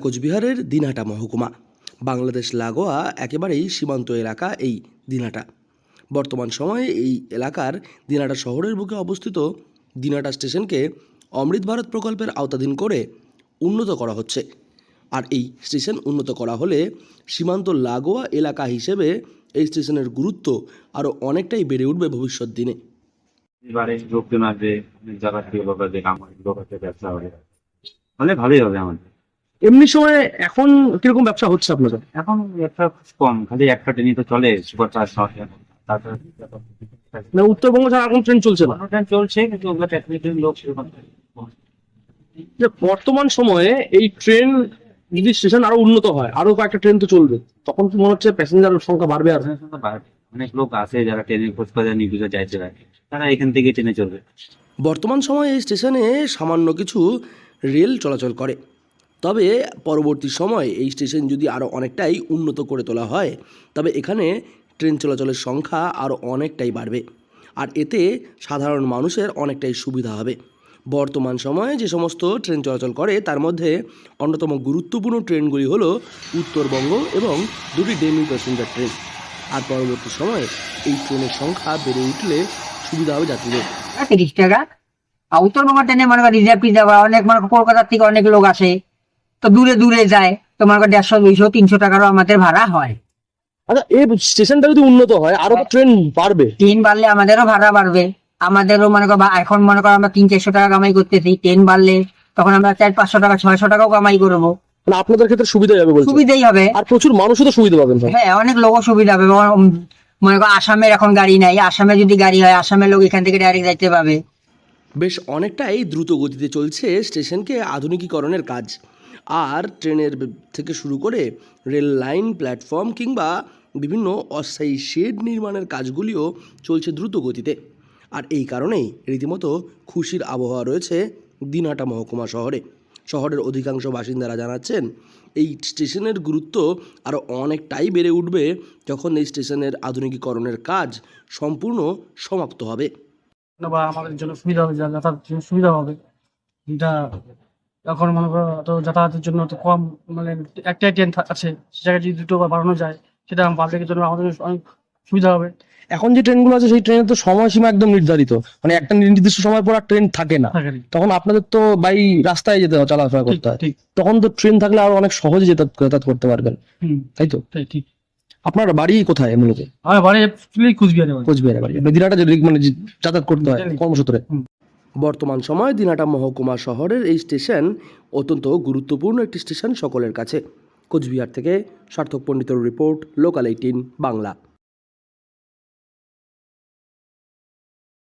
কোচবিহারের দিনহাটা মহকুমা বাংলাদেশ লাগোয়া একেবারেই সীমান্ত এলাকা এই দিনহাটা। বর্তমান সময়ে এই এলাকার দিনহাটা শহরের বুকে অবস্থিত দিনহাটা স্টেশনকে অমৃত ভারত প্রকল্পের আওতাধীন করে উন্নত করা হচ্ছে। আর এই স্টেশন উন্নত করা হলে সীমান্ত লাগোয়া এলাকা হিসেবে এই স্টেশনের গুরুত্ব আরও অনেকটাই বেড়ে উঠবে ভবিষ্যৎ দিনে। এবারে লোকজন আসবে, যারা ব্যবসা হবে, মানে ভালোই হবে আমাদের। এমনি সময় এখন কিরকম ব্যবসা হচ্ছে আপনাদের? এখন ব্যবসা খুব কম, খালি একটা ট্রেনই তো চলে, সুপার ফাস্ট শহরে। তারপরে না, উত্তরবঙ্গ ছাড়া এখন ট্রেন চলছে না। ট্রেন চলছে, কিন্তু ওগুলো টেকনিক্যাল লোক সেরকম যে বর্তমান সময়ে এই ট্রেন যদি স্টেশন আরো উন্নত হয়, আরো কয়েকটা ট্রেন তো চলবে, তখন কি মনে হচ্ছে প্যাসেঞ্জার সংখ্যা বাড়বে? আর অনেক লোক আছে যারা ট্রেনে খোঁজ খোঁজা নিয়ে যাইতে পারে, তারা এখান থেকে ট্রেনে চলবে। বর্তমান সময়ে এই স্টেশনে সামান্য কিছু রেল চলাচল করে, তবে পরবর্তী সময়ে এই স্টেশন যদি আরও অনেকটাই উন্নত করে তোলা হয়, তবে এখানে ট্রেন চলাচলের সংখ্যা আরও অনেকটাই বাড়বে। আর এতে সাধারণ মানুষের অনেকটাই সুবিধা হবে। বর্তমান সময়ে যে সমস্ত ট্রেন চলাচল করে তার মধ্যে অন্যতম গুরুত্বপূর্ণ ট্রেনগুলি হলো উত্তরবঙ্গ এবং দুটি ডেমি প্যাসেঞ্জার ট্রেন। আর পরবর্তী সময়ে এই ট্রেনের সংখ্যা বেড়ে উঠলে সুবিধা হবে যাত্রীদের। 30 টাকা। আর উত্তরবঙ্গ ট্রেনে মনে করো রিজার্ভ টিজার্ভ অনেক, মনে করো কলকাতা থেকে অনেক লোক আসে, তো দূরে দূরে যায়, তো মনে করো 150, 200, 300 টাকারও আমাদের ভাড়া হয়। আচ্ছা, এই স্টেশনটা যদি উন্নত হয় আরো তো ট্রেন বাড়বে। ট্রেন বাড়লে আমাদেরও ভাড়া বাড়বে, আমাদেরও মনে করো এখন মনে করো আমরা 300-400 টাকা কামাই করতেছি, ট্রেন বাড়লে তখন আমরা 400-500 টাকা 600 টাকাও কামাই করবো। মানে আপনাদের ক্ষেত্রে সুবিধা হবে বলছেন? সুবিধাই হবে, আর প্রচুর মানুষও তো সুবিধা পাবেন। হ্যাঁ, অনেক লোকও সুবিধা হবে। মনে করো আসামের এখন গাড়ি নাই, আসামে যদি গাড়ি হয় আসামের লোক এখান থেকে ডাইরেক্ট যাইতে পাবে। বেশ অনেকটাই দ্রুত গতিতে চলছে স্টেশনকে আধুনিকীকরণের কাজ। আর ট্রেনের থেকে শুরু করে রেল লাইন, প্ল্যাটফর্ম কিংবা বিভিন্ন অস্থায়ী শেড নির্মাণের কাজগুলিও চলছে দ্রুত গতিতে। আর এই কারণেই রীতিমতো খুশির আবহাওয়া রয়েছে দিনহাটা মহকুমা শহরে। শহরের অধিকাংশ বাসিন্দারা জানাচ্ছেন এই স্টেশনের গুরুত্ব আরও অনেকটাই বেড়ে উঠবে যখন এই স্টেশনের আধুনিকীকরণের কাজ সম্পূর্ণ সমাপ্ত হবে। বা আমাদের জন্য সুবিধা হবে, যাতায়াতের জন্য সুবিধা হবে। যেটা এখন মনে করো তো যাতায়াতের জন্য তো কম, মানে একটাই ট্রেন আছে, সে জায়গায় যদি দুটো বা বাড়ানো যায়, সেটা পাবলিকের জন্য আমাদের অনেক সুবিধা হবে। এখন যে ট্রেনগুলো আছে সেই ট্রেনের তো সময়সীমা একদম নির্ধারিত, মানে একটা নির্দিষ্ট সময় পর আর ট্রেন থাকে না। তখন আপনাদের তো বাই রাস্তায় যেতে হয়, চলাফেরা করতে হয়। তখন তো ট্রেন থাকলে আরো অনেক সহজে যাতায়াত করতে পারবেন, তাই তো? ঠিক। আপনার বাড়ি কোথায় মূলত? আমার বাড়ি কুচবিহারে। কোচবিহারে বাড়ি। দিনহাটা মানে যাতায়াত করতে হয় কর্মসূত্রে। বর্তমান সময়ে দিনহাটা মহকুমা শহরের এই স্টেশন অত্যন্ত গুরুত্বপূর্ণ একটি স্টেশন সকলের কাছে। কোচবিহার থেকে সার্থক পণ্ডিতের রিপোর্ট, লোকাল 18 বাংলা।